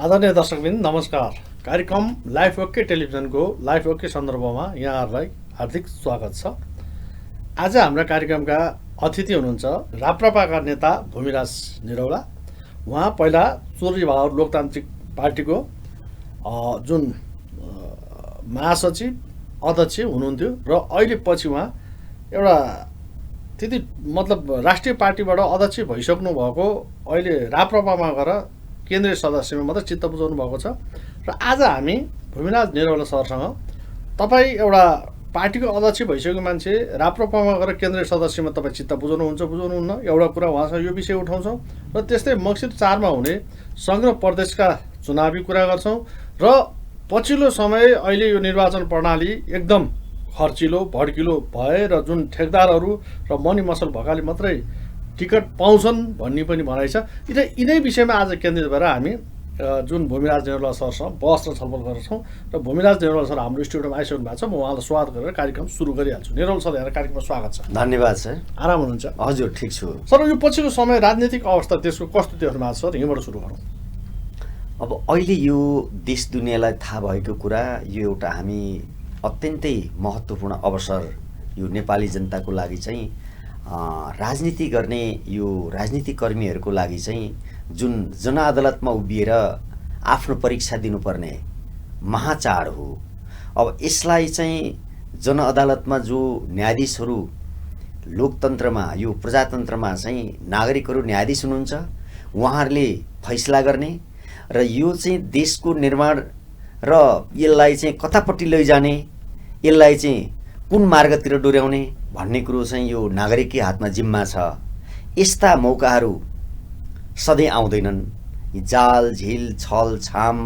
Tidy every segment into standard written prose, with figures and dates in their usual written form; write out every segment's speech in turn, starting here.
आदरणीय दर्शकवृन्द नमस्कार। कार्यक्रम लाइफ ओके टेलिभिजनको लाइफ ओके सन्दर्भमा यहाँहरूलाई हार्दिक स्वागत छ। आज हाम्रा कार्यक्रमका अतिथि हुनुहुन्छ राप्रपाका नेता भूमिराज निरौला। उहाँ पहिला चौधरी बहादुर लोकतान्त्रिक पार्टीको जुन महासचिव अध्यक्ष हुनुहुन्थ्यो र अहिले पछि उहाँ एउटा त्यति राष्ट्रिय पार्टीबाट अध्यक्ष भइसक्नु भएको, अहिले राप्रपामा गएर केन्द्रीय सदस्यमा मात्रै चित्त बुझाउनु भएको छ। र आज हामी भूमिराज निरौला सरसँग तपाईँ एउटा पार्टीको अध्यक्ष भइसकेको मान्छे राप्रपामा गएर केन्द्रीय सदस्यमा तपाईँ चित्त बुझाउनुहुन्छ बुझाउनुहुन्न, एउटा कुरा उहाँसँग यो विषय उठाउँछौँ। र त्यस्तै मङ्सिर 4मा हुने सङ्घ र प्रदेशका चुनावी कुरा गर्छौँ। र पछिल्लो समय अहिले यो निर्वाचन प्रणाली एकदम खर्चिलो भड्किलो भए र जुन ठेकदारहरू र मनी मसल भएकाले मात्रै टिकट पाउँछन् भन्ने पनि भनाइ छ। यिनै विषयमा आज केन्द्रित भएर हामी जुन भूमिराज निरौला सरसँग बहस र छलफल गर्छौँ। र भूमिराज निरौला सर हाम्रो स्टुडियोमा आइसक्नु भएको छ। म उहाँलाई स्वागत गरेर कार्यक्रम सुरु गरिहाल्छु। निरौला सर, यहाँ कार्यक्रममा स्वागत छ। धन्यवाद सर। आराम हुनुहुन्छ? हजुर, ठिक छु। सर, यो पछिल्लो समय राजनीतिक अवस्था त्यसको कस्तो देख्नु भएको छ सर? यहीँबाट सुरु गरौँ। अब अहिले यो देश दुनियाँलाई थाहा भएको कुरा, यो एउटा हामी अत्यन्तै महत्त्वपूर्ण अवसर यो नेपाली जनताको लागि चाहिँ राजनीति गर्ने यो राजनीतिक कर्मीहरूको लागि चाहिँ जुन जनअदालतमा उभिएर आफ्नो परीक्षा दिनुपर्ने महाचाड हो। अब यसलाई चाहिँ जनअदालतमा जो न्यायाधीशहरू लोकतन्त्रमा यो प्रजातन्त्रमा चाहिँ नागरिकहरू न्यायाधीश हुनुहुन्छ, उहाँहरूले फैसला गर्ने र यो चाहिँ देशको निर्माण र यसलाई चाहिँ कतापट्टि लैजाने, यसलाई चाहिँ कुन मार्गतिर डोर्याउने भन्ने कुरो चाहिँ यो नागरिककै हातमा जिम्मा छ। यस्ता मौकाहरू सधैँ आउँदैनन्। जाल झिल छल छाम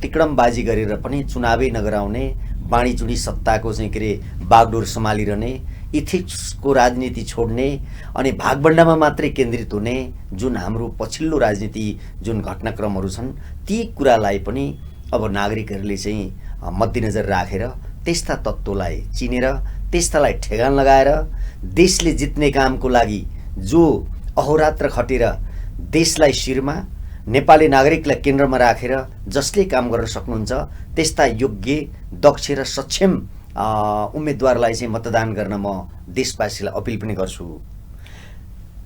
तिक्रमबाजी गरेर पनि चुनावै नगराउने, बाँडीचुँडी सत्ताको चाहिँ के अरे बागडोर सम्हालिरहने, इथिक्सको राजनीति छोड्ने अनि भागबण्डामा मात्रै केन्द्रित हुने जुन हाम्रो पछिल्लो राजनीति जुन घटनाक्रमहरू छन्, ती कुरालाई पनि अब नागरिकहरूले चाहिँ मध्यनजर राखेर त्यस्ता तत्त्वलाई चिनेर त्यस्तालाई ठेगान लगाएर देशले जित्ने कामको लागि जो अहोरात्र खटेर देशलाई शिरमा नेपाली नागरिकलाई केन्द्रमा राखेर जसले काम गर्न सक्नुहुन्छ त्यस्ता योग्य दक्ष र सक्षम उम्मेदवारलाई चाहिँ मतदान गर्न म देशवासीलाई अपिल पनि गर्छु।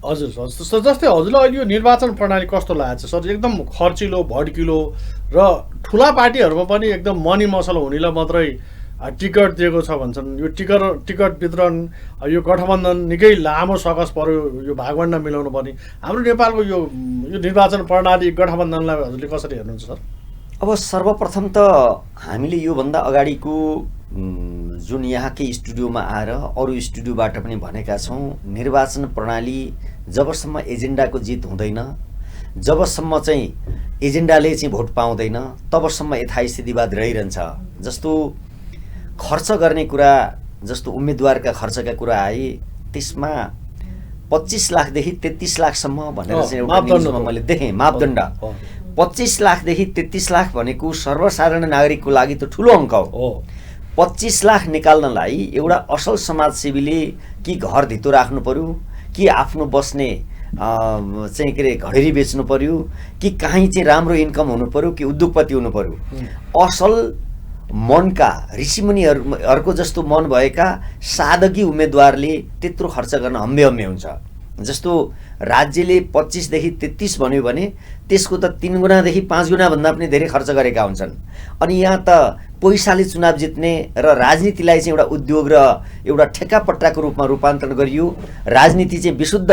हजुर सर, जस्तै हजुरलाई अहिले यो निर्वाचन प्रणाली कस्तो लागेको छ सर? एकदम खर्चिलो भड्किलो र ठुला पार्टीहरूमा पनि एकदम मनी मसल हुनेलाई मात्रै टिकट दिएको छ भन्छन्। यो टिकट वितरण, यो गठबन्धन निकै लामो सकस पर्यो यो भागभण्डा मिलाउनु पर्ने। हाम्रो नेपालको यो निर्वाचन प्रणाली गठबन्धनलाई हजुरले कसरी हेर्नुहुन्छ सर? अब सर्वप्रथम त हामीले योभन्दा अगाडिको जुन यहाँकै स्टुडियोमा आएर अरू स्टुडियोबाट पनि भनेका छौँ, निर्वाचन प्रणाली जबसम्म एजेन्डाको जित हुँदैन, जबसम्म चाहिँ एजेन्डाले चाहिँ भोट पाउँदैन, तबसम्म यथास्थितिवाद रहिरहन्छ। जस्तो खर्च गर्ने कुरा, जस्तो उम्मेदवारका खर्चका कुरा आए, त्यसमा 25 लाखदेखि 33 लाखसम्म भनेर चाहिँ एउटा न्युजमा मैले देखेँ मापदण्ड। 25 लाखदेखि 33 लाख भनेको सर्वसाधारण नागरिकको लागि त ठुलो अङ्क हो। 25 लाख निकाल्नलाई एउटा असल समाजसेवीले कि घर धितो राख्नु पर्यो, कि आफ्नो बस्ने चाहिँ के अरे घडेरी बेच्नु पर्यो, कि कहीँ चाहिँ राम्रो इन्कम हुनु पर्यो, कि उद्योगपति हुनु पर्यो। असल मनका ऋषिमुनिहरूको जस्तो मन भएका सादगी उम्मेदवारले त्यत्रो खर्च गर्न हम्बे हुन्छ। जस्तो राज्यले 25देखि 33 भन्यो भने त्यसको त 3 गुणादेखि 5 गुणा भन्दा पनि धेरै खर्च गरेका हुन्छन्। अनि यहाँ त पैसाले चुनाव जित्ने र राजनीतिलाई चाहिँ एउटा उद्योग र एउटा ठेक्कापट्टाको रूपमा रूपान्तरण गरियो। राजनीति चाहिँ विशुद्ध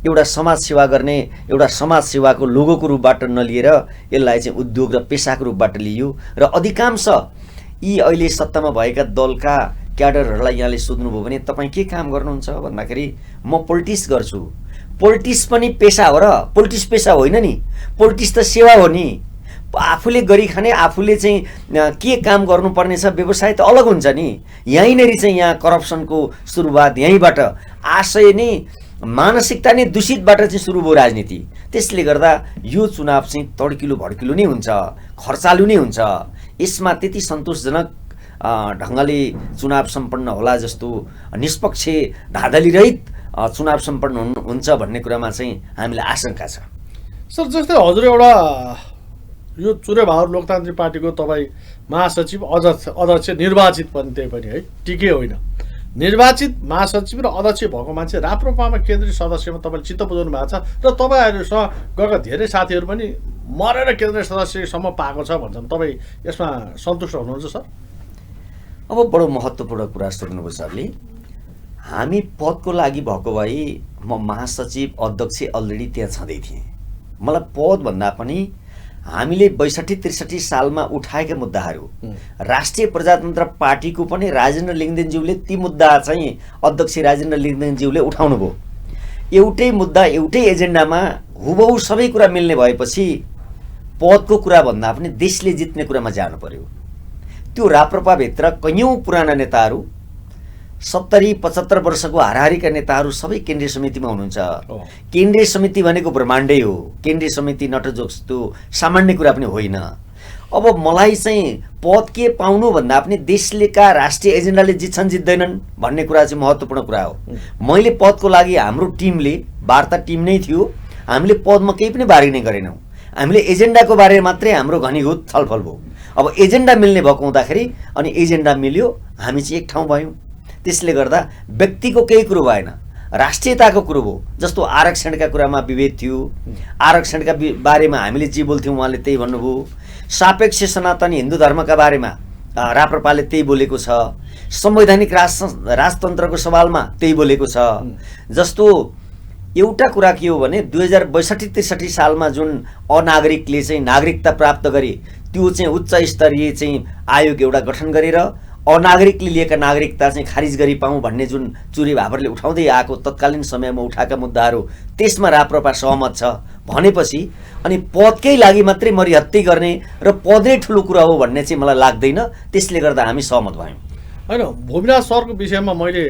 एउटा समाजसेवा गर्ने, एउटा समाजसेवाको लोगोको रूपबाट नलिएर यसलाई चाहिँ उद्योग र पेसाको रूपबाट लियो। र अधिकांश यी अहिले सत्तामा भएका दलका क्याडरहरूलाई यहाँले सोध्नुभयो भने तपाईँ के काम गर्नुहुन्छ भन्दाखेरि म पोलिटिक्स गर्छु। पोलिटिक्स पनि पेसा हो र? पोलिटिक्स पेसा होइन नि, पोलिटिक्स त सेवा हो नि। आफूले गरिखाने, आफूले चाहिँ के काम गर्नुपर्ने छ, व्यवसाय त अलग हुन्छ नि। यहीँनेरि चाहिँ यहाँ करप्सनको सुरुवात यहीँबाट, आशय नै मानसिकता नै दूषितबाट चाहिँ सुरु भयो राजनीति। त्यसले गर्दा यो चुनाव चाहिँ तड्किलो भड्किलो नै हुन्छ, खर्चालु नै हुन्छ। यसमा त्यति सन्तोषजनक ढङ्गले चुनाव सम्पन्न होला जस्तो निष्पक्ष धाँधलीरहित चुनाव सम्पन्न हुन्छ भन्ने कुरामा चाहिँ हामीलाई आशंका छ। सर, जस्तै हजुर एउटा यो चुरे बहादुर लोकतान्त्रिक पार्टीको तपाईँ महासचिव अध्यक्ष निर्वाचित पनि त्यही पनि है, टिकै होइन, निर्वाचित महासचिव र अध्यक्ष भएको मान्छे राप्रपामा केन्द्रीय सदस्यमा तपाईँले चित्त बुझाउनु भएको छ र तपाईँहरूसँग गएका धेरै साथीहरू पनि मरेर केन्द्रीय सदस्यसम्म पाएको छ भन्छन्। तपाईँ यसमा सन्तुष्ट हुनुहुन्छ सर? अब बडो महत्त्वपूर्ण कुरा सोध्नुभयो सरले। हामी पदको लागि भएको भए म महासचिव अध्यक्ष अलरेडी त्यहाँ छँदै थिएँ। मलाई पदभन्दा पनि हामीले 62-63 सालमा उठाएका मुद्दाहरू, राष्ट्रिय प्रजातन्त्र पार्टीको पनि राजेन्द्र लिङ्गदेनज्यूले ती मुद्दा चाहिँ अध्यक्ष राजेन्द्र लिङ्गदेनज्यूले उठाउनु भयो। एउटै मुद्दा एउटै एजेन्डामा हुबहु सबै कुरा मिल्ने भएपछि पदको कुरा भन्दा पनि देशले जित्ने कुरामा जानु पर्यो। त्यो राप्रपाभित्र कैयौँ पुराना नेताहरू, 70-75 वर्षको हाराहारीका नेताहरू सबै केन्द्रीय समितिमा हुनुहुन्छ। केन्द्रीय समिति भनेको ब्रह्माण्डै हो। केन्द्रीय समिति नटजोक्स त्यो सामान्य कुरा पनि होइन। अब मलाई चाहिँ पद के पाउनु भन्दा पनि देशलेका राष्ट्रिय एजेन्डाले जित्छन् जित्दैनन् भन्ने कुरा चाहिँ महत्त्वपूर्ण कुरा हो। मैले पदको लागि, हाम्रो टिमले, वार्ता टिम नै थियो, हामीले पदमा केही पनि बार्गेनिङ गरेनौँ। हामीले एजेन्डाको बारेमा मात्रै हाम्रो घनीभूत छलफल भयो। अब एजेन्डा मिल्ने भएको हुँदाखेरि अनि एजेन्डा मिल्यो, हामी चाहिँ एक ठाउँ भयौँ। त्यसले गर्दा व्यक्तिको केही कुरो भएन, राष्ट्रियताको कुरो भयो। जस्तो आरक्षणका कुरामा विभेद थियो, आरक्षणका बारेमा हामीले जे बोल्थ्यौँ उहाँले त्यही भन्नुभयो। सापेक्ष सनातन हिन्दू धर्मका बारेमा राप्रपाले त्यही बोलेको छ। संवैधानिक राजतन्त्रको सवालमा त्यही बोलेको छ। जस्तो एउटा कुरा के हो भने 2062-63 सालमा जुन अनागरिकले चाहिँ नागरिकता प्राप्त गरे, त्यो चाहिँ उच्च स्तरीय चाहिँ आयोग एउटा गठन गरेर अनागरिकले लिएका नागरिकता चाहिँ खारिज गरी पाऊँ भन्ने जुन चुरे भाबरले उठाउँदै आएको तत्कालीन समयमा उठाएका मुद्दाहरू, त्यसमा राप्रपा सहमत छ भनेपछि अनि पदकै लागि मात्रै मरिहत्ते गर्ने र पद नै ठुलो कुरा हो भन्ने चाहिँ मलाई लाग्दैन। त्यसले गर्दा हामी सहमत भयौँ। होइन, भूमिराज सरको विषयमा मैले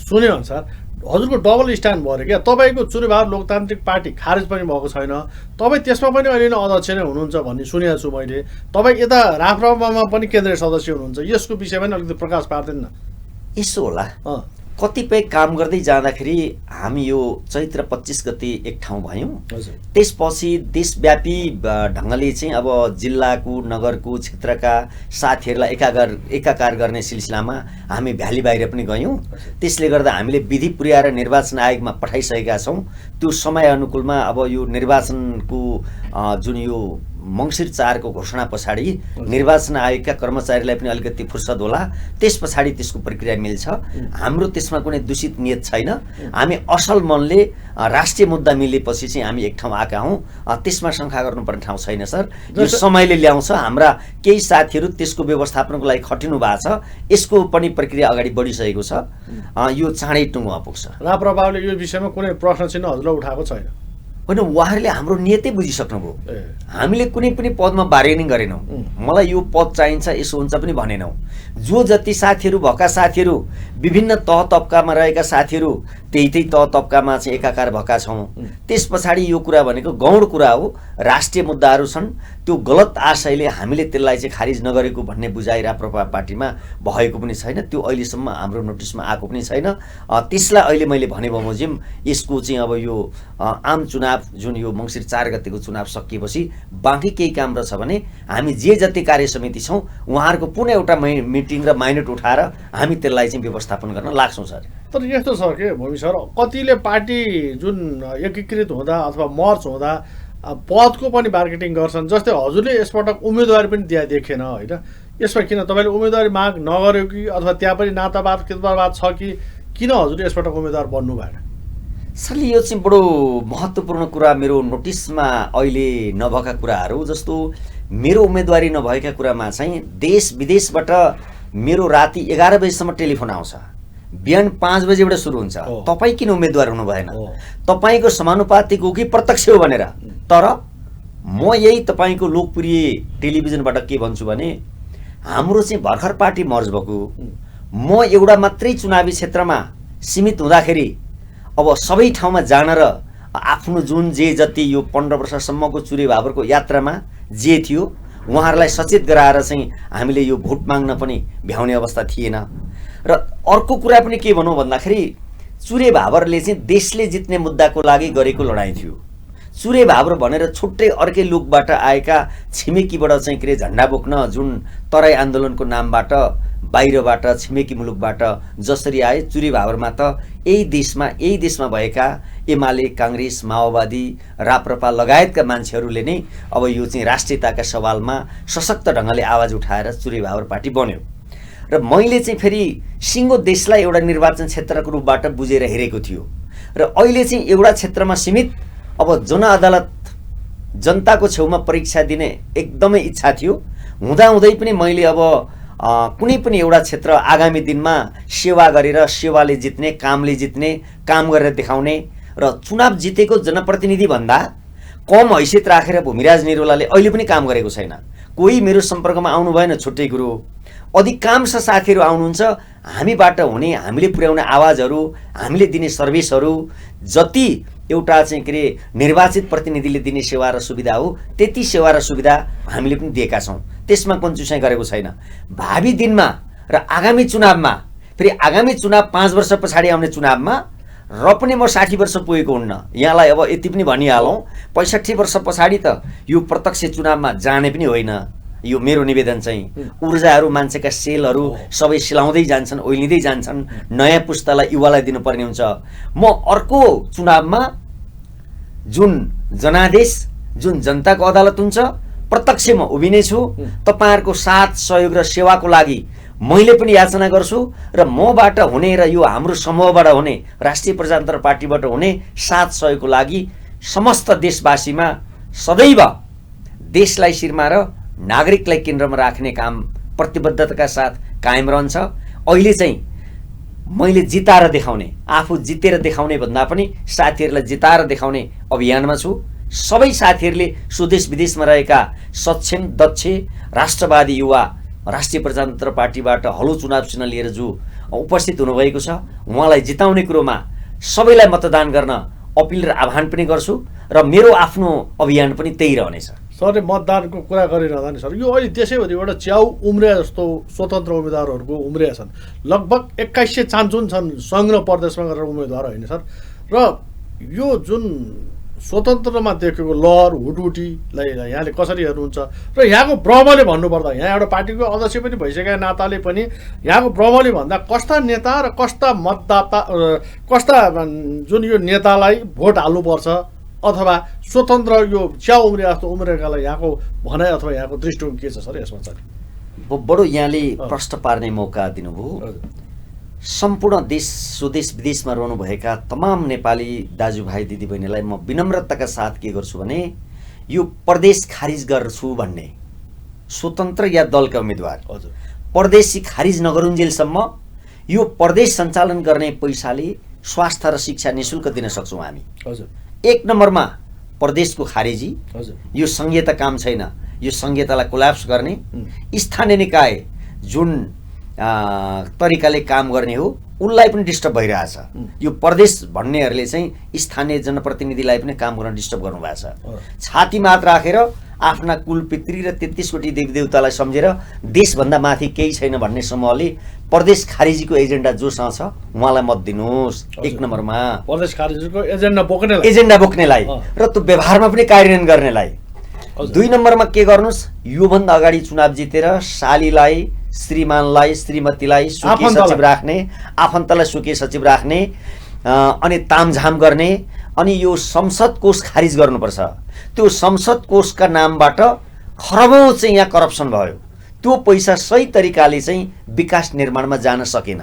सुने अनुसार हजुरको डबल स्ट्यान्ड भयो क्या। तपाईँको चुरे बहादुर लोकतान्त्रिक पार्टी खारेज पनि भएको छैन, तपाईँ त्यसमा पनि अहिले नै अध्यक्ष नै हुनुहुन्छ भन्ने सुनेको छु मैले। तपाईँ यता राप्रपामा पनि केन्द्रीय सदस्य हुनुहुन्छ, यसको विषयमा पनि अलिकति प्रकाश पार्दैन? यसो होला, कतिपय काम गर्दै जाँदाखेरि हामी यो चैत्र 25 गते एक ठाउँ भयौँ। त्यसपछि देशव्यापी ढङ्गले चाहिँ अब जिल्लाको, नगरको, क्षेत्रका साथीहरूलाई एकाकार गर्ने सिलसिलामा हामी भ्याली बाहिर पनि गयौँ। त्यसले गर्दा हामीले विधि पुर्याएर निर्वाचन आयोगमा पठाइसकेका छौँ। त्यो समय अनुकूलमा अब यो निर्वाचनको जुन यो मङ्सिर 4 को घोषणा पछाडि निर्वाचन आयोगका कर्मचारीलाई पनि अलिकति फुर्सद होला, त्यस पछाडि त्यसको प्रक्रिया मिल्छ। हाम्रो त्यसमा कुनै दूषित नियत छैन। हामी असल मनले राष्ट्रिय मुद्दा मिलेपछि चाहिँ हामी एक ठाउँ आएका हौँ। त्यसमा शङ्का गर्नुपर्ने ठाउँ छैन सर। यो समयले ल्याउँछ। हाम्रा केही साथीहरू त्यसको व्यवस्थापनको लागि खटिनु भएको छ। यसको पनि प्रक्रिया अगाडि बढिसकेको छ। यो चाँडै टुङ्गोमा पुग्छ। राप्रपाले यो विषयमा कुनै प्रश्न चिन्ह हजुरलाई उठाएको छैन? होइन, उहाँहरूले हाम्रो नियतै बुझिसक्नुभयो। हामीले कुनै पनि पदमा बार्गेनिङ गरेनौँ। मलाई यो पद चाहिन्छ, यसो हुन्छ पनि भनेनौँ। जो जति साथीहरू भएका साथीहरू, विभिन्न तह तब्कामा रहेका साथीहरू त्यही तह तब्कामा चाहिँ एकाकार भएका छौँ। त्यस पछाडि यो कुरा भनेको गौण कुरा हो, राष्ट्रिय मुद्दाहरू छन्। त्यो गलत आशयले हामीले त्यसलाई चाहिँ खारिज नगरेको भन्ने बुझाइ राप्रपा पार्टीमा भएको पनि छैन। त्यो अहिलेसम्म हाम्रो नोटिसमा आएको पनि छैन। त्यसलाई अहिले मैले भने बमोजिम यसको चाहिँ अब यो आम चुनाव जुन यो मङ्सिर 4 गतेको चुनाव सकिएपछि बाँकी केही काम रहेछ भने हामी जे जति कार्य समिति छौँ उहाँहरूको पुनः एउटा मिटिङ र माइनेट उठाएर हामी त्यसलाई चाहिँ व्यवस्थापन गर्न लाग्छौँ सर। तर यस्तो छ के भूमि सर, कतिले पार्टी जुन एकीकृत हुँदा अथवा मर्च हुँदा पदको पनि मार्केटिङ गर्छन्। जस्तै हजुरले यसपटक उम्मेदवारी पनि देखेन होइन, यसमा किन तपाईँले उम्मेदवारी माग नगर्यो कि अथवा त्यहाँ पनि नातावाद कृतवाद छ कि किन हजुरले यसपटक उम्मेदवार बन्नु भएन? सरले यो चाहिँ बडो महत्त्वपूर्ण कुरा मेरो नोटिसमा अहिले नभएका कुराहरू, जस्तो मेरो उम्मेदवारी नभएका कुरामा चाहिँ देश विदेशबाट मेरो राति 11 बजीसम्म टेलिफोन आउँछ, बिहान 5 बजेबाट सुरु हुन्छ। तपाईँ किन उम्मेदवार हुनु भएन? तपाईँको समानुपातिक हो कि प्रत्यक्ष हो भनेर। तर म यही तपाईँको लोकप्रिय टेलिभिजनबाट के भन्छु भने हाम्रो चाहिँ भर्खर पार्टी मर्ज भएको, म एउटा मात्रै चुनावी क्षेत्रमा सीमित हुँदाखेरि अब सबै ठाउँमा जान र आफ्नो जुन जे जति यो 15 वर्षसम्मको चुरे भाबरको यात्रामा जे थियो उहाँहरूलाई सचेत गराएर चाहिँ हामीले यो भोट माग्न पनि भ्याउने अवस्था थिएन। र अर्को कुरा पनि के भनौँ भन्दाखेरि चुरे भाबरले चाहिँ देशले जित्ने मुद्दाको लागि गरेको लडाइँ थियो। चुरे भाम्रो भनेर छुट्टै अर्कै लुकबाट आएका छिमेकीबाट चाहिँ के अरे झन्डा बोक्न जुन तराई आन्दोलनको नामबाट बाहिरबाट छिमेकी मुलुकबाट जसरी आए, चुरे भावरमा त यही देशमा भएका एमाले, काङ्ग्रेस, माओवादी, राप्रपा लगायतका मान्छेहरूले नै अब यो चाहिँ राष्ट्रियताका सवालमा सशक्त ढङ्गले आवाज उठाएर चुरे भावर पार्टी बन्यो। र मैले चाहिँ फेरि सिङ्गो देशलाई एउटा निर्वाचन क्षेत्रको रूपबाट बुझेर हेरेको थियो र अहिले चाहिँ एउटा क्षेत्रमा सीमित अब जनअदालत जनताको छेउमा परीक्षा दिने एकदमै इच्छा थियो। हुँदाहुँदै पनि मैले अब कुनै पनि एउटा क्षेत्र आगामी दिनमा सेवा गरेर सेवाले जित्ने, कामले जित्ने, काम गरेर देखाउने र चुनाव जितेको जनप्रतिनिधि भन्दा कम हैसियत राखेर भूमिराज निरौलाले अहिले पनि काम गरेको छैन। कोही मेरो सम्पर्कमा आउनु भएन, छुट्टै कुरो। अधिकांश साथीहरू आउनुहुन्छ, हामीबाट हुने, हामीले पुर्याउने आवाजहरू, हामीले दिने सर्भिसहरू जति एउटा चाहिँ के अरे निर्वाचित प्रतिनिधिले दिने सेवा र सुविधा हो त्यति सेवा र सुविधा हामीले पनि दिएका छौँ। त्यसमा कन्जुसाइ गरेको छैन। भावी दिनमा र आगामी चुनावमा, फेरि आगामी चुनाव 5 वर्ष पछाडि आउने चुनावमा र पनि म 60 वर्ष पुगेको हुन्न, यहाँलाई अब यति पनि भनिहालौँ, 65 वर्ष पछाडि त यो प्रत्यक्ष चुनावमा जाने पनि होइन। यो मेरो निवेदन चाहिँ ऊर्जाहरू, मान्छेका सेलहरू सबै सिलाउँदै जान्छन्, ओइलिँदै जान्छन्, नयाँ पुस्तालाई, युवालाई दिनुपर्ने हुन्छ। म अर्को चुनावमा जुन जनादेश, जुन जनताको अदालत हुन्छ, प्रत्यक्षमा उभिनेछु। तपाईँहरूको साथ, सहयोग र सेवाको लागि मैले पनि याचना गर्छु र मबाट हुने र यो हाम्रो समूहबाट हुने, राष्ट्रिय प्रजातन्त्र पार्टीबाट हुने साथ सहयोगको लागि समस्त देशवासीमा सदैव देशलाई शिरमा र नागरिकलाई केन्द्रमा राख्ने काम प्रतिबद्धताका साथ कायम रहन्छ। अहिले चाहिँ मैले जिताएर देखाउने, आफू जितेर देखाउने भन्दा पनि साथीहरूलाई जिताएर देखाउने अभियानमा छु। सबै साथीहरूले स्वदेश विदेशमा रहेका सक्षम, दक्ष, राष्ट्रवादी युवा राष्ट्रिय प्रजातन्त्र पार्टीबाट हलो चुनाव चिन्ह लिएर जो उपस्थित हुनुभएको छ, उहाँलाई जिताउने कुरोमा सबैलाई मतदान गर्न अपिल र आह्वान पनि गर्छु र मेरो आफ्नो अभियान पनि त्यही रहनेछ। सरले मतदानको कुरा गरिरहँदा नि सर, यो अहिले देशैभरिबाट च्याउ उम्रिया जस्तो स्वतन्त्र उम्मेदवारहरूको उम्रिया छन्। लगभग 2100 चान्चुन छन् सङ्घ र प्रदेशमा गरेर उम्मेदवार होइन सर। र यो जुन स्वतन्त्रमा देखेको लहर हुटहुटीलाई यहाँले कसरी हेर्नुहुन्छ? र यहाँको ब्रह्मले भन्नुपर्दा, यहाँ एउटा पार्टीको अध्यक्ष पनि भइसकेका नाताले पनि यहाँको ब्रह्मले भन्दा कस्ता नेता र कस्ता मतदाता, कस्ता जुन यो नेतालाई भोट हाल्नुपर्छ अथवा स्वतन्त्र यो च्याउ उम्रिया जस्तो उम्रेकालाई यहाँको भनाइ अथवा यहाँको दृष्टिकोण के छ सर यसमा चाहिँ? बडो यहाँले प्रश्न पार्ने मौका दिनुभयो। सम्पूर्ण देश, स्वदेश विदेशमा रहनुभएका तमाम नेपाली दाजुभाइ दिदीबहिनीलाई म विनम्रताका साथ के गर्छु भने, यो प्रदेश खारिज गर्छु भन्ने स्वतन्त्र या दलका उम्मेदवार प्रदेशी खारिज नगरुन्जेलसम्म यो प्रदेश सञ्चालन गर्ने पैसाले स्वास्थ्य र शिक्षा निःशुल्क दिन सक्छौँ हामी। एक नम्बरमा प्रदेशको खारेजी, यो संहिता काम छैन, यो संहितालाई कोल्याप्स गर्ने, स्थानीय निकाय जुन तरिकाले काम गर्ने हो उसलाई पनि डिस्टर्ब भइरहेछ। यो प्रदेश भन्नेहरूले चाहिँ स्थानीय जनप्रतिनिधिलाई पनि काम गर्न डिस्टर्ब गर्नुभएको छ। छाती मात्र राखेर आफ्ना कुल पितृ र 33 कोटी देवदेवतालाई सम्झेर देशभन्दा माथि केही छैन भन्ने समूहले प्रदेश खारेजीको एजेन्डा जोसँग छ उहाँलाई मत दिनुहोस्। एक नम्बरमा प्रदेश खारेजीको एजेन्डा बोक्नेलाई र त्यो व्यवहारमा पनि कार्यान्वयन गर्नेलाई। 2 नम्बरमा के गर्नुहोस्, योभन्दा अगाडि चुनाव जितेर सालीलाई, श्रीमानलाई, श्रीमतीलाई सुके सचिव राख्ने, आफन्तलाई सुके सचिव राख्ने अनि तामझाम गर्ने, अनि यो संसद कोष खारिज गर्नुपर्छ। त्यो संसद कोषका नामबाट खरबौँ चाहिँ यहाँ करप्सन भयो। त्यो पैसा सही तरिकाले चाहिँ विकास निर्माणमा जान सकेन।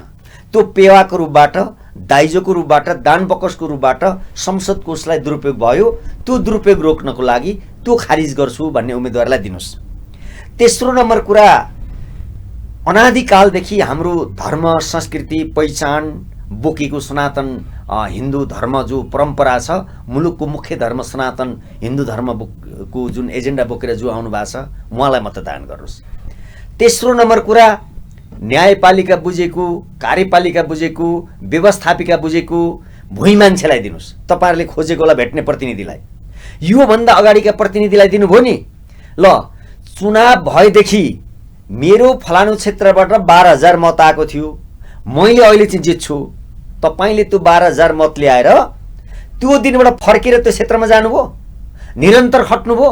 त्यो पेवाको रूपबाट, दाइजोको रूपबाट, दान बकसको रूपबाट संसद कोषलाई दुरुपयोग भयो। त्यो दुरुपयोग रोक्नको लागि त्यो खारिज गर्छु भन्ने उम्मेदवारलाई दिनुहोस्। तेस्रो नम्बर कुरा, अनादिकालदेखि हाम्रो धर्म, संस्कृति, पहिचान बोकेको सनातन हिन्दू धर्म जो परम्परा छ, मुलुकको मुख्य धर्म सनातन हिन्दू धर्मको जुन एजेन्डा बोकेर जो आउनु भएको छ उहाँलाई मतदान गर्नुहोस्। तेस्रो नम्बर कुरा, न्यायपालिका बुझेको, कार्यपालिका बुझेको, व्यवस्थापिका बुझेको भुइँ मान्छेलाई दिनुहोस्। तपाईँहरूले खोजेकोलाई भेट्ने प्रतिनिधिलाई, योभन्दा अगाडिका प्रतिनिधिलाई दिनुभयो नि। ल, चुनाव भएदेखि मेरो फलानु क्षेत्रबाट 12,000 मत आएको थियो, मैले अहिले चाहिँ जित्छु। तपाईँले त्यो 12,000 मत ल्याएर त्यो दिनबाट फर्केर त्यो क्षेत्रमा जानुभयो, निरन्तर खट्नुभयो,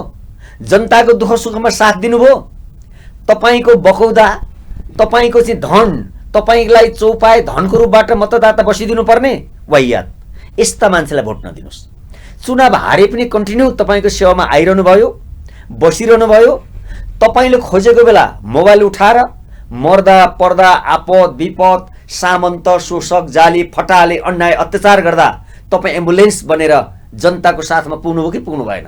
जनताको दुःख सुखमा साथ दिनुभयो। तपाईँको बकौदा, तपाईँको चाहिँ धन, तपाईँलाई चौपाए धनको रूपबाट मतदाता बसिदिनु पर्ने वाहियात, यस्ता मान्छेलाई भोट नदिनुहोस्। चुनाव हारे पनि कन्टिन्यू तपाईँको सेवामा आइरहनु भयो, बसिरहनु भयो। तपाईँले खोजेको बेला मोबाइल उठाएर मर्दा पर्दा आपद विपद सामन्त शोषक जाली फटाले अन्याय अत्याचार गर्दा तपाईँ एम्बुलेन्स बनेर जनताको साथमा पुग्नुभयो कि पुग्नु भएन?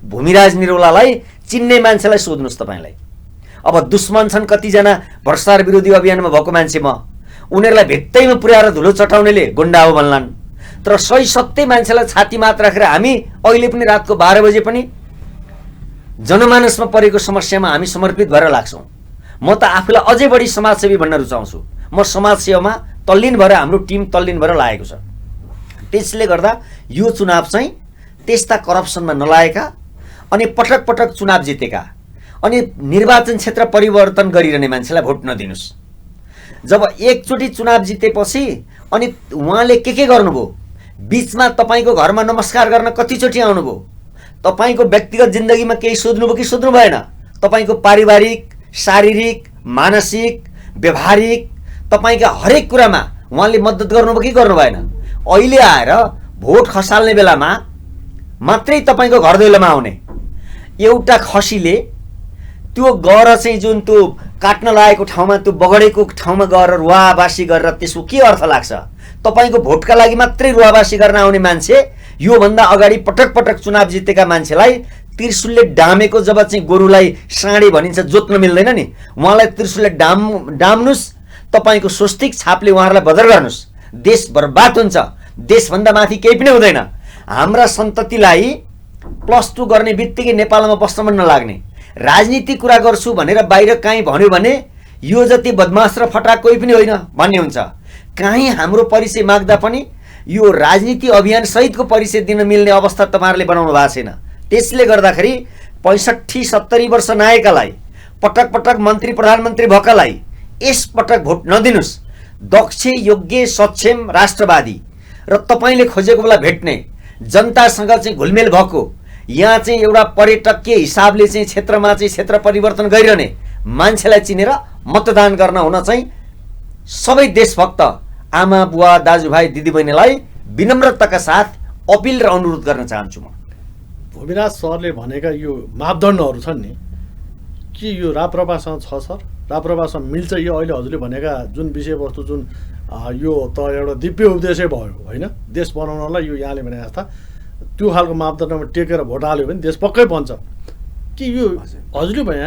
भूमिराज निरौलालाई चिन्ने मान्छेलाई सोध्नुहोस् तपाईँलाई। अब दुश्मन छन् कतिजना भ्रष्टाचार विरोधी अभियानमा भएको मान्छे, म उनीहरूलाई भित्तैमा पुर्याएर धुलो चटाउनेले गुन्डा हो भन्लान्। तर सही सत्य मान्छेलाई छाती मात्र राखेर हामी अहिले पनि रातको 12 बजे पनि जनमानसमा परेको समस्यामा हामी समर्पित भएर लाग्छौँ। म त आफूलाई अझै बढी समाजसेवी भन्न रुचाउँछु। म समाज सेवामा तल्लीन भएर, हाम्रो टिम तल्लीन भएर लागेको छ। त्यसले गर्दा यो चुनाव चाहिँ त्यस्ता करप्सनमा नलागेका अनि पटक पटक चुनाव जितेका अनि निर्वाचन क्षेत्र परिवर्तन गरिरहने मान्छेलाई भोट नदिनुहोस्। जब एकचोटि चुनाव जितेपछि अनि उहाँले के गर्नुभयो, बीचमा तपाईँको घरमा नमस्कार गर्न कतिचोटि आउनुभयो, तपाईँको व्यक्तिगत जिन्दगीमा केही सोध्नुभयो कि सोध्नु भएन? तपाईँको पारिवारिक, शारीरिक, मानसिक, व्यवहारिक, तपाईँका हरेक कुरामा उहाँले मद्दत गर्नुभयो कि गर्नु भएन? अहिले आएर भोट खसाल्ने बेलामा मात्रै तपाईँको घर दैलोमा आउने एउटा खसीले त्यो गएर चाहिँ जुन त्यो काट्न लागेको ठाउँमा, त्यो बगडेको ठाउँमा गएर रुवाबासी गरेर त्यसको के अर्थ लाग्छ? तपाईँको भोटका लागि मात्रै रुवाबासी गर्न आउने मान्छे योभन्दा अगाडि पटक पटक चुनाव जितेका मान्छेलाई त्रिशूलले डामेको, जब चाहिँ गोरुलाई साँडे भनिन्छ जोत्न मिल्दैन नि, उहाँलाई त्रिशूलले डाम्नुहोस्, तपाईँको स्वस्तिक छापले उहाँहरूलाई बदर गर्नुहोस्। देश बर्बाद हुन्छ, देशभन्दा माथि केही पनि हुँदैन। हाम्रा सन्ततिलाई +2 गर्ने बित्तिकै नेपालमा बस्न मन नलाग्ने, राजनीति कुरा गर्छु भनेर बाहिर काहीँ भन्यो भने यो जति बदमास र फटाक कोही पनि होइन भन्ने हुन्छ। काहीँ हाम्रो परिचय माग्दा पनि यो राजनीति अभियान सहितको परिचय दिन मिल्ने अवस्था तपाईँहरूले बनाउनु भएको छैन। त्यसले गर्दाखेरि 65-70 वर्ष नायकलाई, पटक पटक मन्त्री प्रधानमन्त्री भएकालाई यस पटक भोट नदिनुहोस्। दक्ष, योग्य, सक्षम, राष्ट्रवादी र तपाईँले खोजेको बेला भेट्ने, जनतासँग चाहिँ घुलमेल भएको, यहाँ चाहिँ एउटा पर्यटकीय हिसाबले चाहिँ क्षेत्रमा चाहिँ क्षेत्र परिवर्तन गरिरहने मान्छेलाई चिनेर मतदान गर्न हुन चाहिँ सबै देशभक्त आमा बुवा दाजुभाइ दिदीबहिनीलाई विनम्रताका साथ अपिल र अनुरोध गर्न चाहन्छु। म भूमिराज सरले भनेका यो मापदण्डहरू छन् नि, के यो राप्रपासँग छ सर? राप्रपासँग मिल्छ यो अहिले हजुरले भनेका जुन विषयवस्तु, जुन यो त एउटा दिव्य उद्देश्य भयो होइन, देश बनाउनलाई यो यहाँले भने जस्ता त्यो खालको मापदण्डमा टेकेर भोट हाल्यो भने देश पक्कै बन्छ। के यो हजुरले भने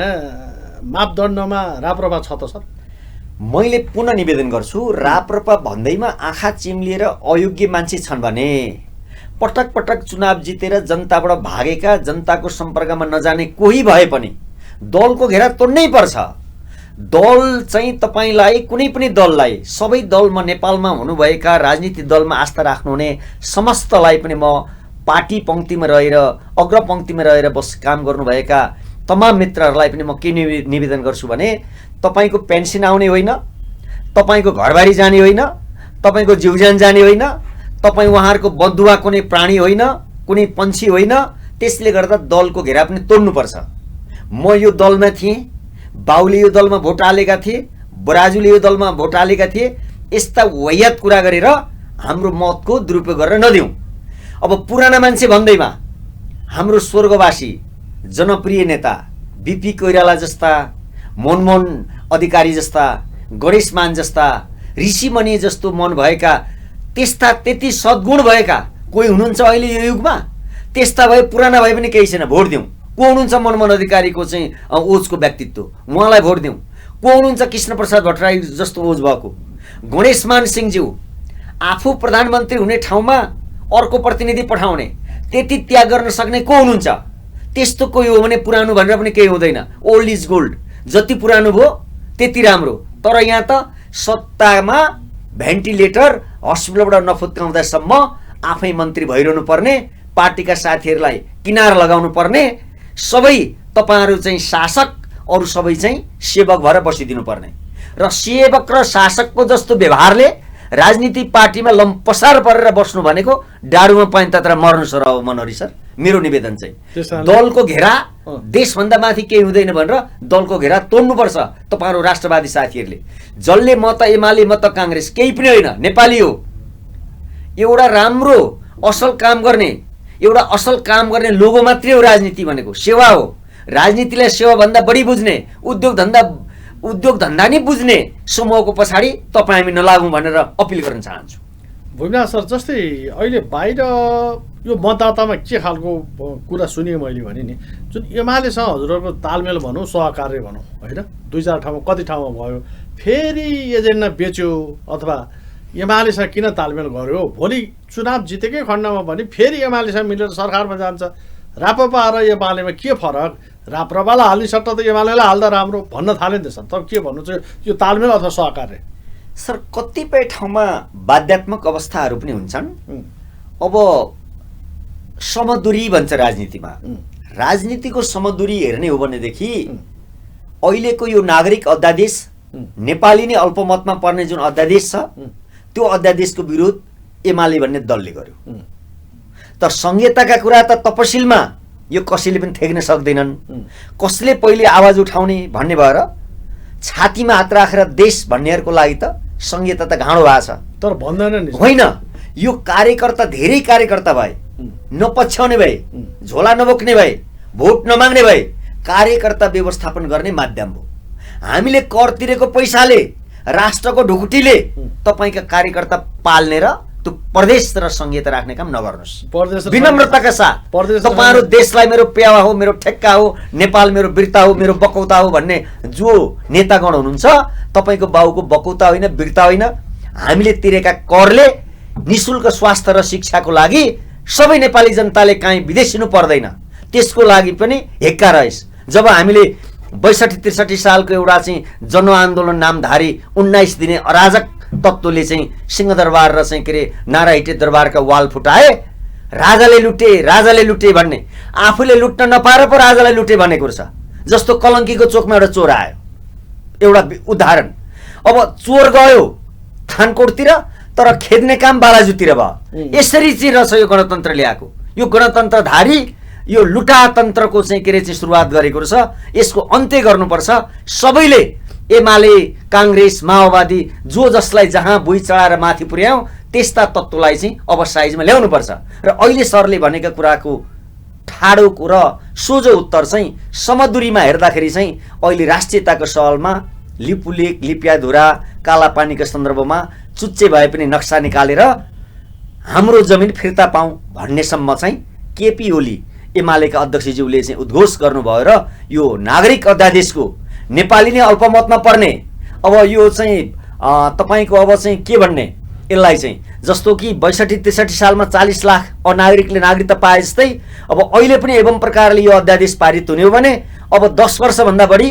मापदण्डमा राप्रपा छ त सर? मैले पुनः निवेदन गर्छु, राप्रपा भन्दैमा आँखा चिम्लिएर अयोग्य मान्छे छन् भने, पटक पटक चुनाव जितेर जनताबाट भागेका, जनताको सम्पर्कमा नजाने कोही भए पनि दलको घेरा तोड्नै पर्छ। दल चाहिँ तपाईँलाई, कुनै पनि दललाई, सबै दलमा नेपालमा हुनुभएका राजनीतिक दलमा आस्था राख्नुहुने समस्तलाई पनि म पार्टी पङ्क्तिमा रहेर, अग्रपङ्क्तिमा रहेर काम गर्नुभएका तमाम मित्रहरूलाई पनि म के निवेदन गर्छु भने, तपाईँको पेन्सन आउने होइन, तपाईँको घरबारी जाने होइन, तपाईँको जीवज्यान जाने होइन, तपाईँ उहाँहरूको बदुवा कुनै प्राणी होइन, कुनै पन्छी होइन। त्यसले गर्दा दलको घेरा पनि तोड्नुपर्छ। म यो दलमा थिएँ, बाउले यो दलमा भोट हालेका थिए, बराजुले यो दलमा भोट हालेका थिए, यस्ता वाहियात कुरा गरेर हाम्रो मतको दुरुपयोग गरेर नदिउँ। अब पुराना मान्छे भन्दैमा हाम्रो स्वर्गवासी जनप्रिय नेता बीपी कोइराला जस्ता, मनमोहन अधिकारी जस्ता, गणेशमान जस्ता, ऋषिमणि जस्तो मन भएका, त्यस्ता त्यति सद्गुण भएका कोही हुनुहुन्छ अहिले यो युगमा? त्यस्ता भए पुराना भए पनि केही छैन, भोट दिउँ। को हुनुहुन्छ मनमोहन अधिकारीको चाहिँ ओजको व्यक्तित्व, उहाँलाई भोट दिउँ। को हुनुहुन्छ कृष्ण प्रसाद भट्टराई जस्तो ओज भएको? गणेशमान सिंहज्यू आफू प्रधानमन्त्री हुने ठाउँमा अर्को प्रतिनिधि पठाउने, त्यति त्याग गर्न सक्ने को हुनुहुन्छ? त्यस्तो कोही हो भने पुरानो भनेर पनि केही हुँदैन। ओल्ड इज गोल्ड, जति पुरानो भयो त्यति राम्रो। तर यहाँ त सत्तामा भेन्टिलेटर हस्पिटलबाट नफुत्काउँदासम्म आफै मन्त्री भइरहनु पर्ने, पार्टीका साथीहरूलाई किनार लगाउनु पर्ने, सबै तपाईँहरू चाहिँ शासक, अरू सबै चाहिँ सेवक भएर बसिदिनु पर्ने। र सेवक र शासकको जस्तो व्यवहारले राजनीति पार्टीमा लम्पसार परेर बस्नु भनेको डाडुमा पानी तातेर मर्नु सर हो मनोहरी सर। मेरो निवेदन चाहिँ त्यस कारणले- दलको घेरा अँ। देशभन्दा माथि केही हुँदैन भनेर दलको घेरा तोड्नुपर्छ तपाईँहरू राष्ट्रवादी साथीहरूले। जसले म त एमाले म त काङ्ग्रेस केही पनि होइन, नेपाली हो, एउटा राम्रो असल काम गर्ने लोगो मात्रै हो राजनीति भनेको, सेवा हो। राजनीतिलाई सेवाभन्दा बढी बुझ्ने, उद्योग धन्दा नै बुझ्ने समूहको पछाडि तपाईँ हामी नलागौँ भनेर अपिल गर्न चाहन्छु। भूमिनाथ सर, जस्तै अहिले बाहिर यो मतदातामा के खालको कुरा सुनेँ मैले भने नि, जुन एमालेसँग हजुरहरूको तालमेल भनौँ, सहकार्य भनौँ होइन, 2-4 ठाउँमा कति ठाउँमा भयो, फेरि एजेन्डा बेच्यो अथवा एमालेसँग किन तालमेल गर्यो, भोलि चुनाव जितेकै खण्डमा भने फेरि एमालेसँग मिलेर सरकारमा जान्छ। राप्रपा र एमालेमा के फरक, राप्रपालाई हाल्ने सट्टा त एमालेलाई हाल्दा राम्रो भन्न थाल्यो नि त सर। तर के भन्नु चाहिँ यो तालमेल अथवा सहकार्य? सर, कतिपय ठाउँमा बाध्यात्मक अवस्थाहरू पनि हुन्छन्। अब समदुरी भन्छ राजनीतिमा, राजनीतिको समदुरी हेर्ने हो भनेदेखि अहिलेको यो नागरिक अध्यादेश, नेपाली नै अल्पमतमा पर्ने जुन अध्यादेश छ, त्यो अध्यादेशको विरोध एमाले भन्ने दलले गर्यो। तर संहिताका कुरा त तपसिलमा यो कसैले पनि थेक्न सक्दैनन्। कसले पहिले आवाज उठाउने भन्ने भएर छातीमा हात राखेर देश भन्नेहरूको लागि त संहिता त घाँडो भएको छ। तर भन्दैन नि होइन, यो कार्यकर्ता धेरै कार्यकर्ता भए, नपछ्याउने भए, झोला नबोक्ने भए, भोट नमाग्ने भए, कार्यकर्ता व्यवस्थापन गर्ने माध्यम हो। हामीले कर तिरेको पैसाले, राष्ट्रको ढुकुटीले तपाईँका कार्यकर्ता पाल्ने र त्यो प्रदेश र संहिता राख्ने काम नगर्नुहोस्। विनम्रताका साथ तपाईँहरू देशलाई मेरो प्यावा हो, मेरो ठेक्का हो, नेपाल मेरो वीरता हो, मेरो बकौता हो भन्ने जो नेतागण हुनुहुन्छ, तपाईँको बाउको बकौता होइन, वीरता होइन। हामीले तिरेका करले निशुल्क स्वास्थ्य र शिक्षाको लागि सबै नेपाली जनताले काहीँ विदेशिनु पर्दैन, त्यसको लागि पनि हेक्का रहेछ। जब हामीले 62-63 सालको एउटा चाहिँ जनआन्दोलन नामधारी 19 दिने अराजक तत्त्वले चाहिँ सिंहदरबार र चाहिँ के अरे नारायणी दरबारका वाल फुटाए, राजाले लुटे भन्ने, आफूले लुट्न नपाएर पो राजालाई लुटे भनेको छ। जस्तो कलङ्कीको चोकमा एउटा चोर आयो, एउटा उदाहरण। अब चोर गयो थानकोटतिर, तर खेद्ने काम बालाजुतिर भयो। यसरी चाहिँ रहेछ यो गणतन्त्र ल्याएको। यो गणतन्त्रधारी यो लुटातन्त्रको चाहिँ के अरे चाहिँ सुरुवात गरेको रहेछ। यसको अन्त्य गर्नुपर्छ। सबैले एमाले, काङ्ग्रेस, माओवादी जो जसलाई जहाँ बुई चढाएर माथि पुर्यायौँ त्यस्ता तत्त्वलाई चाहिँ अब साइजमा ल्याउनुपर्छ। र अहिले सरले भनेका कुराको ठाडोको र सोझो उत्तर चाहिँ समदुरीमा हेर्दाखेरि चाहिँ अहिले राष्ट्रियताको सवालमा लिपुलेक, लिपियाधुरा, कालापानीको सन्दर्भमा चुच्चे भए पनि नक्सा निकालेर हाम्रो जमिन फिर्ता पाऊँ भन्नेसम्म चाहिँ केपी ओली एमालेका अध्यक्षज्यूले चाहिँ उद्घोष गर्नुभयो र यो नागरिक अध्यादेशको नेपाली नै अल्पमतमा पर्ने, अब यो चाहिँ तपाईँको अब चाहिँ के भन्ने, यसलाई चाहिँ जस्तो कि 62-63 सालमा 40 लाख अनागरिकले नागरिकता पाए जस्तै अब अहिले पनि एवं प्रकारले यो अध्यादेश पारित हुने हो भने अब 10 वर्षभन्दा बढी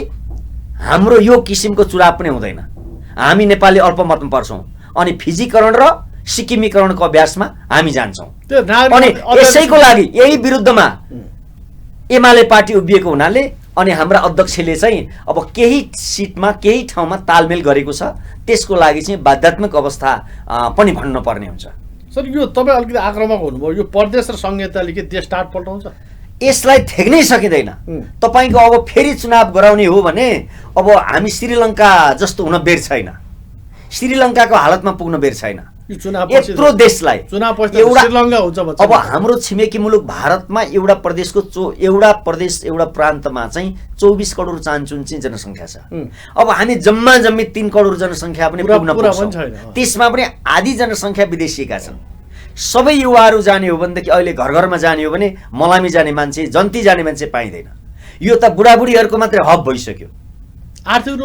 हाम्रो यो किसिमको चुनाव पनि हुँदैन। हामी नेपाली अल्पमतमा पर्छौँ अनि फिजीकरण र सिक्किमीकरणको अभ्यासमा हामी जान्छौँ। अनि यसैको लागि यही विरुद्धमा एमाले पार्टी उभिएको हुनाले अनि हाम्रा अध्यक्षले चाहिँ अब केही सिटमा केही ठाउँमा तालमेल गरेको छ, त्यसको लागि चाहिँ बाध्यात्मक अवस्था पनि भन्नु पर्ने हुन्छ। सर, यो तपाईँ अलिकति आक्रामक हुनुभयो। यो प्रदेश र संहिताले के देश टाट पल्टाउँछ? यसलाई थेक्नै सकिँदैन। तपाईँको अब फेरि चुनाव गराउने हो भने अब हामी श्रीलङ्का जस्तो हुन बेर छैन, श्रीलङ्काको हालतमा पुग्न बेर छैन। यत्रो देशलाई अब हाम्रो छिमेकी मुलुक भारतमा एउटा प्रदेशको एउटा प्रान्तमा चाहिँ 24 करोड चान्चुन्ची जनसङ्ख्या छ। अब हामी जम्मा जम्मी 3 करोड जनसङ्ख्या पनि पुग्न पुग्छौँ। त्यसमा पनि आधी जनसङ्ख्या विदेशीका छन्। सबै युवाहरू जाने हो भनेदेखि अहिले घर घरमा जाने हो भने मलामी जाने मान्छे, जन्ती जाने मान्छे पाइँदैन। यो त बुढाबुढीहरूको मात्रै हब भइसक्यो।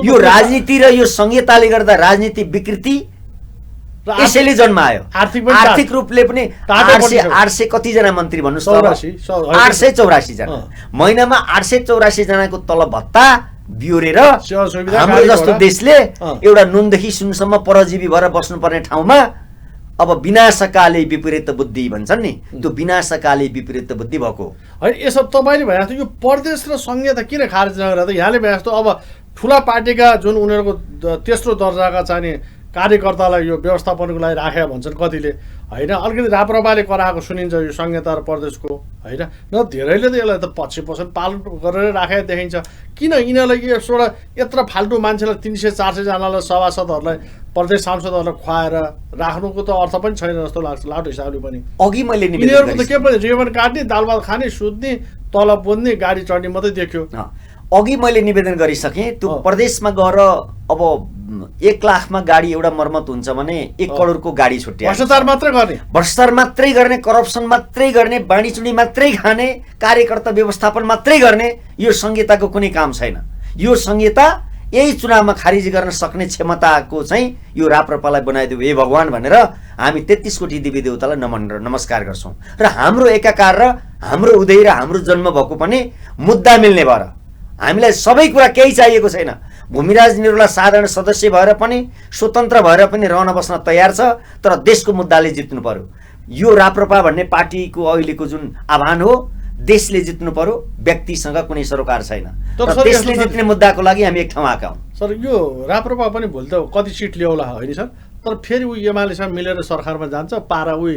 यो राजनीति र यो संहिताले गर्दा राजनीति विकृति यसैले जन्मायो। आर्थिक रूपले पनि 800 कतिजना मन्त्री भन्नुहोस्, 884 जना, महिनामा 884 जनाको तलब भत्ता बिहोरेर हाम्रो जस्तो देशले एउटा नुनदेखि सुनसम्म परजीवी भएर बस्नुपर्ने ठाउँमा अब विनाशकाले विपरीत बुद्धि भन्छन् नि, त्यो विनाशकाले विपरीत बुद्धि भएको होइन। यसो तपाईँले भने जस्तो यो प्रदेश र संहिता किन खारेज नगरेर त यहाँले भने जस्तो अब ठुला पार्टीका जुन उनीहरूको तेस्रो दर्जाका चाहिने कार्यकर्तालाई यो व्यवस्थापनको लागि राखे भन्छन् कतिले होइन। अलिकति राप्रपाले कराएको सुनिन्छ यो संहिता र प्रदेशको होइन। न धेरैले त यसलाई त पछि पालन गरेर राखेको देखिन्छ। किन यिनीहरूलाई यसबाट यत्रो फाल्टु मान्छेलाई 300-400 जनालाई सभासदहरूलाई प्रदेश सांसदहरूलाई खुवाएर राख्नुको त अर्थ पनि छैन जस्तो लाग्छ लाटो हिसाबले पनि। अघि मैले यिनीहरूको त के पनि रिबन काट्ने, दाल भात खाने, सुत्ने, तलब बोन्ने, गाडी चढ्ने मात्रै देख्यो। अघि मैले निवेदन गरिसकेँ त्यो प्रदेशमा गएर अब 1 लाखमा गाडी एउटा मर्मत हुन्छ भने 1 करोडको गाडी छुट्याए। भ्रष्टाचार मात्रै गर्ने, भ्रष्टाचार मात्रै गर्ने, करप्सन मात्रै गर्ने, बाँडीचुँडी मात्रै खाने, कार्यकर्ता व्यवस्थापन मात्रै गर्ने, यो संहिताको कुनै काम छैन। यो संहिता यही चुनावमा खारिज गर्न सक्ने क्षमताको चाहिँ यो राप्रपालाई बनाइदियो हे भगवान् भनेर हामी 33 कोटी देवी देवतालाई नमस्कार गर्छौँ। र हाम्रो एकाकार र हाम्रो उदय र हाम्रो जन्म भएको पनि मुद्दा मिल्ने भएर हामीलाई सबै कुरा केही चाहिएको छैन। भूमिराज निरौला साधारण सदस्य भएर पनि स्वतन्त्र भएर पनि रहन बस्न तयार छ, तर देशको मुद्दाले जित्नु पर्यो। यो राप्रपा भन्ने पार्टीको अहिलेको जुन आह्वान हो, देशले जित्नु पर्यो, व्यक्तिसँग कुनै सरोकार छैन। तर देशले जित्ने मुद्दाको लागि हामी एक ठाउँ आएका हौँ। सर यो राप्रपा पनि भोलि त कति सिट ल्याउला होइन सर, तर फेरि ऊ एमालेसँग मिलेर सरकारमा जान्छ, पारा उही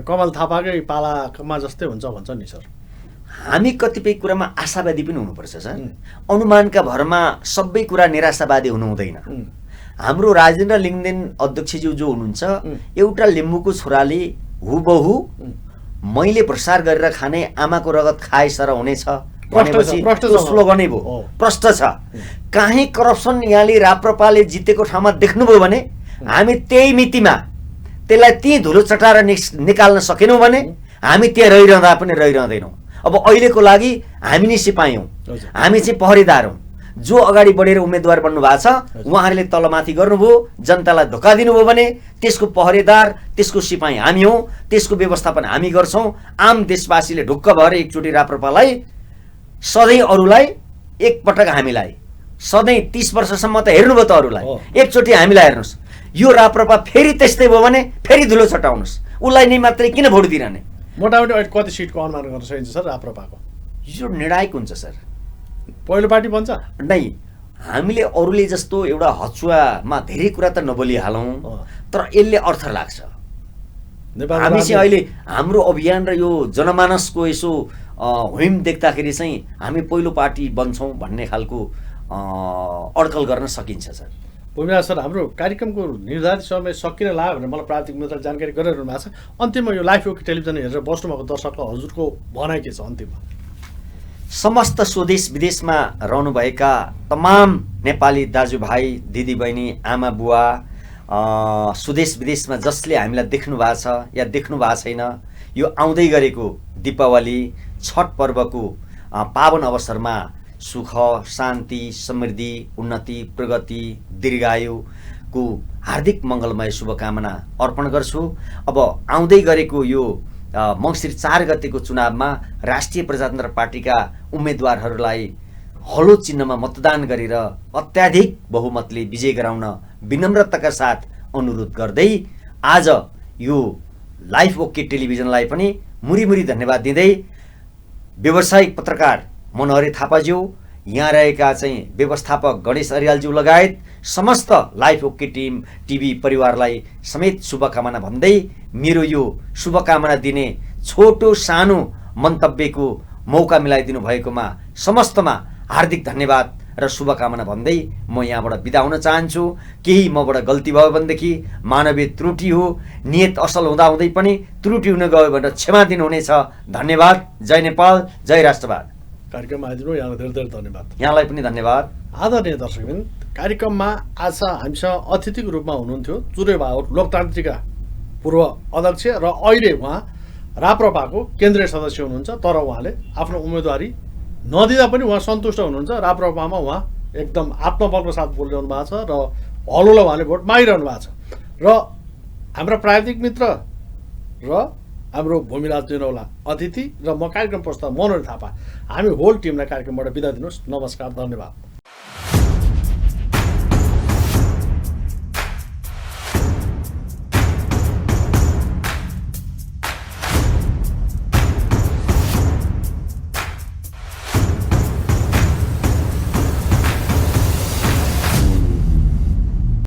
कमल थापाकै पालामा जस्तै हुन्छ भन्छ नि सर। हामी कतिपय कुरामा आशावादी पनि हुनुपर्छ सर। अनुमानका भरमा सबै कुरा निराशावादी हुनु हुँदैन। हाम्रो राजेन्द्र लिङ्गदेन अध्यक्षज्यू जो हुनुहुन्छ, एउटा लिम्बूको छोराले हुबहु मैले प्रसार गरेर खाने आमाको रगत खाए सर हुनेछ भनेपछि त्यो स्लोगनै भयो, प्रष्ट छ। काहीँ करप्सन यहाँले राप्रपाले जितेको ठाउँमा देख्नुभयो भने हामी त्यही मितिमा त्यसलाई त्यहीँ धुलो चटाएर निकाल्न सकेनौँ भने हामी त्यहाँ रहिरहँदा पनि रहिरहँदैनौँ। अब अहिलेको लागि हामी नै सिपाही हौँ, हामी चाहिँ पहरेदार हौँ। जो अगाडि बढेर उम्मेदवार बन्नु भएको छ उहाँहरूले तलमाथि गर्नुभयो, जनतालाई धोका दिनुभयो भने त्यसको पहरेदार, त्यसको सिपाही हामी हौँ, त्यसको व्यवस्थापन हामी गर्छौँ। आम देशवासीले ढुक्क भएर एकचोटि राप्रपालाई, सधैँ अरूलाई, एकपटक हामीलाई, सधैँ 30 वर्षसम्म त हेर्नुभयो त अरूलाई, एकचोटि हामीलाई हेर्नुहोस्। यो राप्रपा फेरि त्यस्तै भयो भने फेरि धुलो छटाउनुहोस्। उसलाई नै मात्रै किन भोट दिइरहने? मोटामोटी अहिले कति सिटको अनुमान गर्न सकिन्छ सर राप्रपाको? यो निर्णायक हुन्छ सर। पहिलो पार्टी बन्छ नै। हामीले अरूले जस्तो एउटा हचुवामा धेरै कुरा त नबोलिहालौँ, तर यसले अर्थ लाग्छ। हामी चाहिँ अहिले हाम्रो अभियान र यो जनमानसको यसो हुइम देख्दाखेरि चाहिँ हामी पहिलो पार्टी बन्छौँ भन्ने खालको अड्कल गर्न सकिन्छ सर। भूमिराज सर, हाम्रो कार्यक्रमको निर्धारित समय सकिन लाग्यो भनेर मलाई प्राविधिक मित्रले जानकारी गरिरहनु भएको छ। अन्तिममा यो लाइभ ओके टेलिभिजन हेरेर बस्नुभएको दर्शकलाई हजुरको भनाइ के छ अन्तिममा? समस्त स्वदेश विदेशमा रहनुभएका तमाम नेपाली दाजुभाइ दिदीबहिनी आमा बुवा, स्वदेश विदेशमा जसले हामीलाई देख्नु भएको छ या देख्नु भएको छैन, यो आउँदै गरेको दीपावली छठ पर्वको पावन अवसरमा सुख शान्ति समृद्धि उन्नति प्रगति दीर्घायुको हार्दिक मङ्गलमय शुभकामना अर्पण गर्छु। अब आउँदै गरेको यो मङ्सिर 4 गतेको चुनावमा राष्ट्रिय प्रजातन्त्र पार्टीका उम्मेदवारहरूलाई हलो चिन्हमा मतदान गरेर अत्याधिक बहुमतले विजय गराउन विनम्रताका साथ अनुरोध गर्दै आज यो लाइभ ओके टेलिभिजनलाई पनि मुरी धन्यवाद दिँदै व्यावसायिक पत्रकार मनोहरी थापाज्यू, यहाँ रहेका चाहिँ व्यवस्थापक गणेश अर्यालज्यू लगायत समस्त लाइभ ओके टिम टिभी परिवारलाई समेत शुभकामना भन्दै मेरो यो शुभकामना दिने छोटो सानो मन्तव्यको मौका मिलाइदिनु भएकोमा समस्तमा हार्दिक धन्यवाद र शुभकामना भन्दै म यहाँबाट बिदा हुन चाहन्छु। केही मबाट गल्ती भयो भनेदेखि मानवीय त्रुटि हो, नियत असल हुँदाहुँदै पनि त्रुटि हुन गयो भनेर क्षमा दिनुहुनेछ। धन्यवाद। जय नेपाल, जय राष्ट्रवाद। कार्यक्रममा आइदिनु यहाँलाई धेरै धेरै धन्यवाद। यहाँलाई पनि धन्यवाद। आदरणीय दर्शकबिन, कार्यक्रममा आज हामीसँग अतिथिको रूपमा हुनुहुन्थ्यो चुरे बाहुन लोकतान्त्रिका पूर्व अध्यक्ष र अहिले उहाँ राप्रपाको केन्द्रीय सदस्य हुनुहुन्छ। तर उहाँले आफ्नो उम्मेदवारी नदिँदा पनि उहाँ सन्तुष्ट हुनुहुन्छ। राप्रपामा उहाँ एकदम आत्मबलको साथ बोलिरहनु भएको छ र हलोलाई उहाँले भोट मागिरहनु भएको छ। र हाम्रा प्राविधिक मित्र र हाम्रो भूमिराज निरौला अतिथि र म कार्यक्रम प्रस्ताव मनोहरी थापा, हामी होल टिमलाई कार्यक्रमबाट बिदा दिनुहोस्। नमस्कार, धन्यवाद।